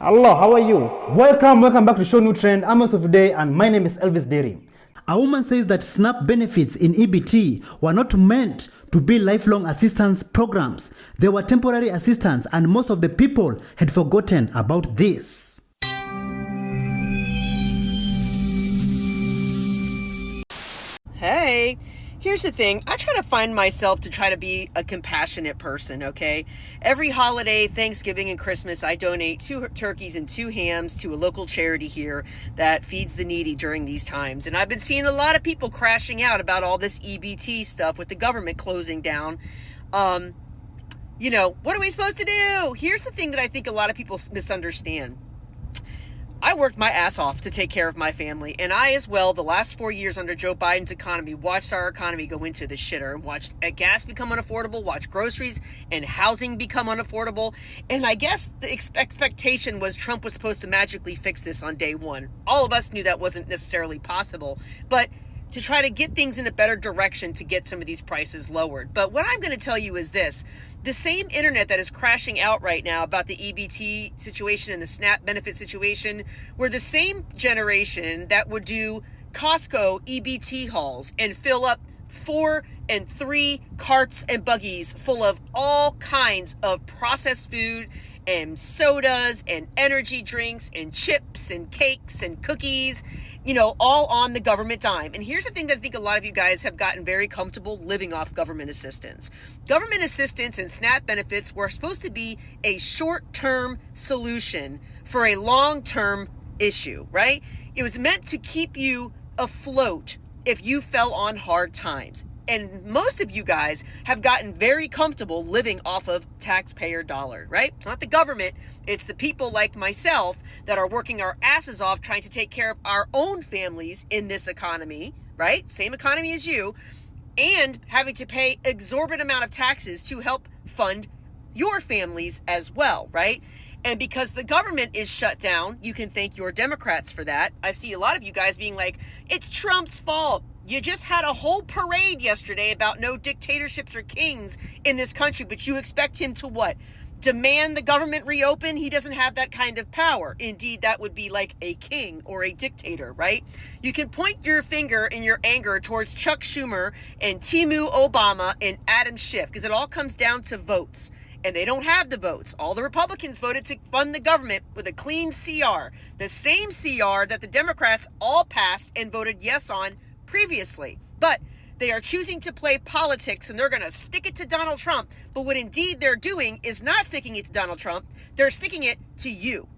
Hello, how are you? Welcome back to ShowNewTrend. I'm host of today, and my name is Elvis Derry. A woman says that SNAP benefits in EBT were not meant to be lifelong assistance programs. They were temporary assistance, and most of the people had forgotten about this. Hey, here's the thing. I try to find myself to try to be a compassionate person, okay? Every holiday, Thanksgiving and Christmas, I donate 2 turkeys and 2 hams to a local charity here that feeds the needy during these times. And I've been seeing a lot of people crashing out about all this EBT stuff with the government closing down. What are we supposed to do? Here's the thing that I think a lot of people misunderstand. I worked my ass off to take care of my family, and I as well, the last 4 years under Joe Biden's economy, watched our economy go into the shitter and watched gas become unaffordable, watched groceries and housing become unaffordable, and I guess the expectation was Trump was supposed to magically fix this on day one. All of us knew that wasn't necessarily possible, but to try to get things in a better direction to get some of these prices lowered. But what I'm going to tell you is this. The same internet that is crashing out right now about the EBT situation and the SNAP benefit situation were the same generation that would do Costco EBT hauls and fill up 4 and 3 carts and buggies full of all kinds of processed food and sodas and energy drinks and chips and cakes and cookies, all on the government dime. And here's the thing that I think a lot of you guys have gotten very comfortable living off government assistance. Government assistance and SNAP benefits were supposed to be a short-term solution for a long-term issue, right? It was meant to keep you afloat if you fell on hard times. And most of you guys have gotten very comfortable living off of taxpayer dollar, right? It's not the government. It's the people like myself that are working our asses off trying to take care of our own families in this economy, right? Same economy as you, and having to pay exorbitant amount of taxes to help fund your families as well, right? And because the government is shut down, you can thank your Democrats for that. I see a lot of you guys being like, it's Trump's fault. You just had a whole parade yesterday about no dictatorships or kings in this country, but you expect him to what? Demand the government reopen? He doesn't have that kind of power. Indeed, that would be like a king or a dictator, right? You can point your finger in your anger towards Chuck Schumer and Timu Obama and Adam Schiff, because it all comes down to votes. And they don't have the votes. All the Republicans voted to fund the government with a clean CR. The same CR that the Democrats all passed and voted yes on previously. But they are choosing to play politics, and they're going to stick it to Donald Trump. But what indeed they're doing is not sticking it to Donald Trump. They're sticking it to you.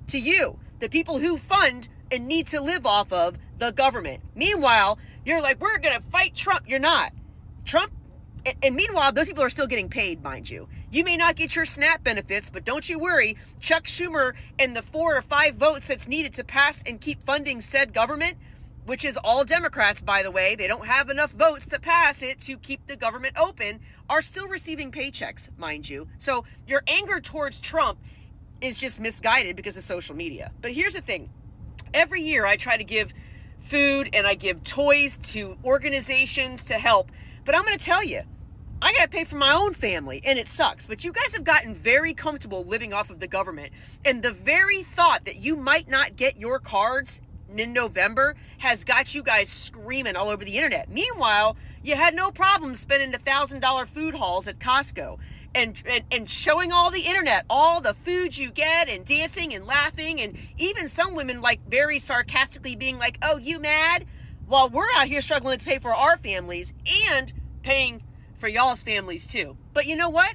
To you, the people who fund and need to live off of the government. Meanwhile, you're like, we're going to fight Trump. You're not. Trump. And meanwhile, those people are still getting paid, mind you. You may not get your SNAP benefits, but don't you worry. Chuck Schumer and the 4 or 5 votes that's needed to pass and keep funding said government, which is all Democrats, by the way, they don't have enough votes to pass it to keep the government open, are still receiving paychecks, mind you. So your anger towards Trump is just misguided because of social media. But here's the thing. Every year I try to give food and I give toys to organizations to help. But I'm going to tell you, I got to pay for my own family, and it sucks. But you guys have gotten very comfortable living off of the government. And the very thought that you might not get your cards in November has got you guys screaming all over the internet. Meanwhile, you had no problem spending $1,000 food hauls at Costco and showing all the internet, all the food you get, and dancing and laughing, and even some women like very sarcastically being like, oh, you mad? While we're out here struggling to pay for our families and paying for y'all's families too. But you know what?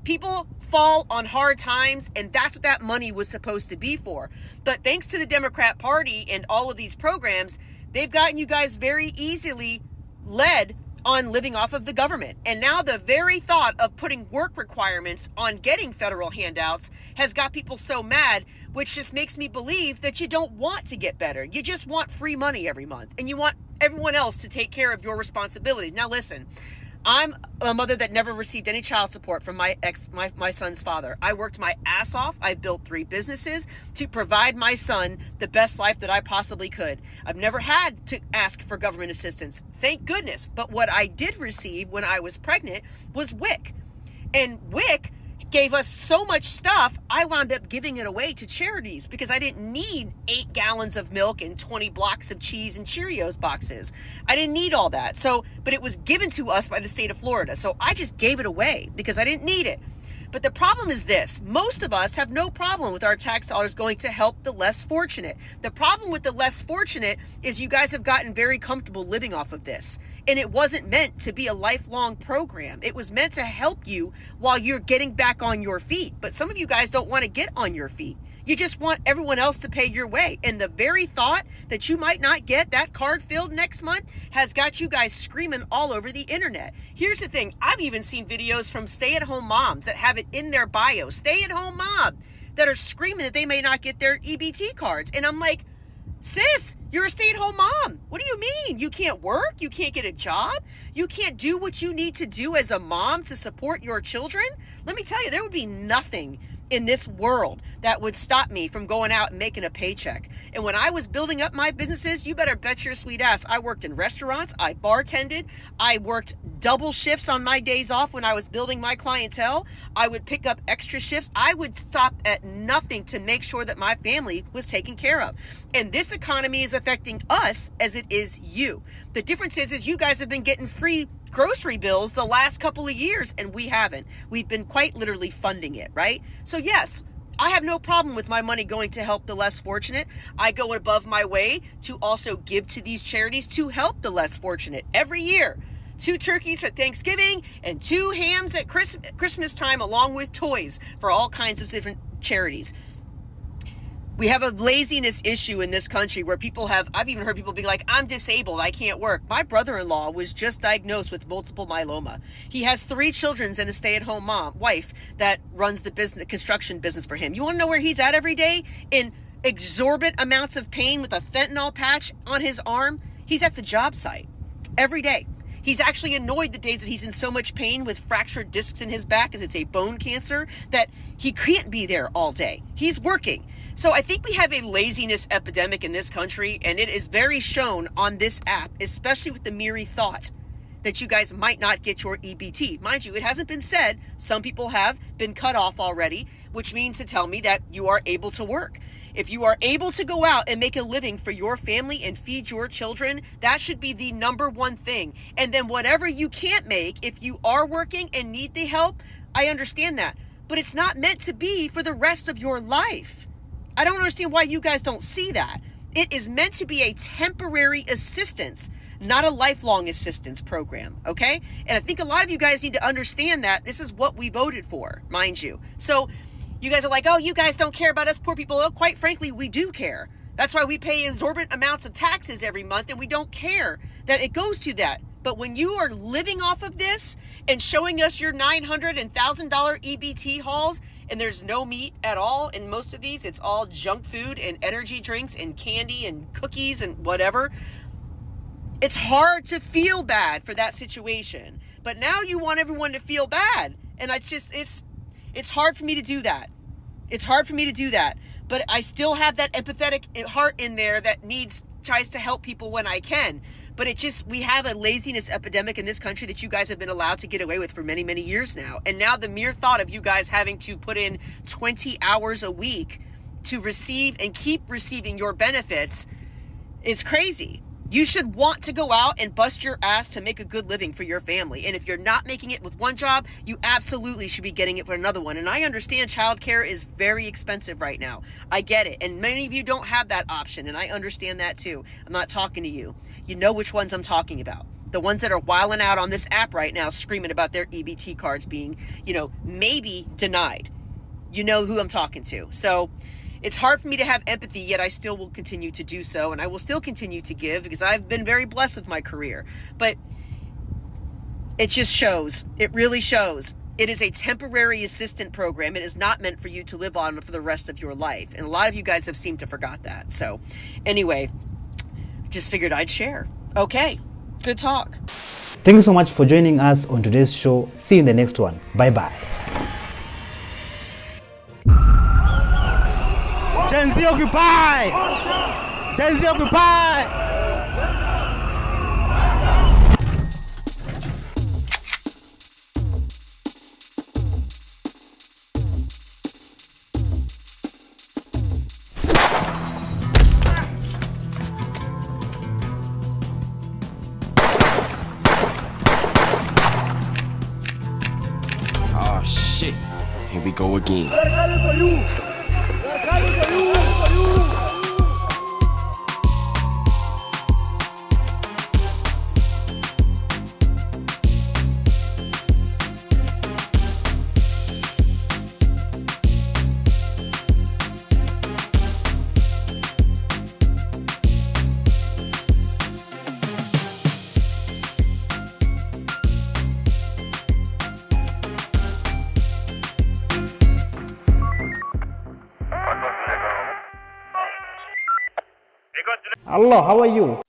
People fall on hard times, and that's what that money was supposed to be for. But thanks to the Democrat Party and all of these programs, they've gotten you guys very easily led on living off of the government. And now the very thought of putting work requirements on getting federal handouts has got people so mad, which just makes me believe that you don't want to get better. You just want free money every month, and you want everyone else to take care of your responsibilities. Now listen, I'm a mother that never received any child support from my son's father. I worked my ass off. I built 3 businesses to provide my son the best life that I possibly could. I've never had to ask for government assistance. Thank goodness. But what I did receive when I was pregnant was WIC. And WIC gave us so much stuff, I wound up giving it away to charities because I didn't need 8 gallons of milk and 20 blocks of cheese and Cheerios boxes. I didn't need all that. So, but it was given to us by the state of Florida. So I just gave it away because I didn't need it. But the problem is this: most of us have no problem with our tax dollars going to help the less fortunate. The problem with the less fortunate is you guys have gotten very comfortable living off of this. And it wasn't meant to be a lifelong program. It was meant to help you while you're getting back on your feet. But some of you guys don't want to get on your feet. You just want everyone else to pay your way. And the very thought that you might not get that card filled next month has got you guys screaming all over the internet. Here's the thing. I've even seen videos from stay-at-home moms that have it in their bio, stay-at-home mom, that are screaming that they may not get their EBT cards. And I'm like, sis, you're a stay-at-home mom. What do you mean? You can't work? You can't get a job? You can't do what you need to do as a mom to support your children? Let me tell you, there would be nothing in this world that would stop me from going out and making a paycheck. And when I was building up my businesses, you better bet your sweet ass, I worked in restaurants, I bartended, I worked double shifts on my days off when I was building my clientele. I would pick up extra shifts. I would stop at nothing to make sure that my family was taken care of. And this economy is affecting us as it is you. The difference is you guys have been getting free grocery bills the last couple of years, and we haven't. We've been quite literally funding it, right? So yes, I have no problem with my money going to help the less fortunate. I go above my way to also give to these charities to help the less fortunate every year. 2 turkeys at Thanksgiving and 2 hams at Christmas time, along with toys for all kinds of different charities. We have a laziness issue in this country where I've even heard people be like, I'm disabled, I can't work. My brother-in-law was just diagnosed with multiple myeloma. He has 3 children and a stay-at-home wife that runs the construction business for him. You want to know where he's at every day? In exorbitant amounts of pain with a fentanyl patch on his arm. He's at the job site every day. He's actually annoyed the days that he's in so much pain with fractured discs in his back as it's a bone cancer that he can't be there all day. He's working. So I think we have a laziness epidemic in this country, and it is very shown on this app, especially with the mere thought that you guys might not get your EBT. Mind you, it hasn't been said. Some people have been cut off already, which means to tell me that you are able to work. If you are able to go out and make a living for your family and feed your children, that should be the number one thing. And then whatever you can't make, if you are working and need the help, I understand that. But it's not meant to be for the rest of your life. I don't understand why you guys don't see that. It is meant to be a temporary assistance, not a lifelong assistance program, okay? And I think a lot of you guys need to understand that this is what we voted for, mind you. So you guys are like, oh, you guys don't care about us poor people. Well, quite frankly, we do care. That's why we pay exorbitant amounts of taxes every month, and we don't care that it goes to that. But when you are living off of this and showing us your $900 and $1,000 EBT hauls, and there's no meat at all in most of these, it's all junk food and energy drinks and candy and cookies and whatever, it's hard to feel bad for that situation. But now you want everyone to feel bad. And it's hard for me to do that. It's hard for me to do that. But I still have that empathetic heart in there that tries to help people when I can. But we have a laziness epidemic in this country that you guys have been allowed to get away with for many, many years now. And now the mere thought of you guys having to put in 20 hours a week to receive and keep receiving your benefits is crazy. You should want to go out and bust your ass to make a good living for your family. And if you're not making it with one job, you absolutely should be getting it with another one. And I understand childcare is very expensive right now. I get it. And many of you don't have that option. And I understand that too. I'm not talking to you. You know which ones I'm talking about. The ones that are wilding out on this app right now, screaming about their EBT cards being, maybe denied. You know who I'm talking to. So it's hard for me to have empathy, yet I still will continue to do so, and I will still continue to give because I've been very blessed with my career. But it just shows. It really shows. It is a temporary assistant program. It is not meant for you to live on for the rest of your life. And a lot of you guys have seemed to forgot that. So anyway, just figured I'd share. Okay, good talk. Thank you so much for joining us on today's show. See you in the next one. Bye-bye. Gen Z Occupy! Gen Z Occupy! Here we go again. Allah, how are you?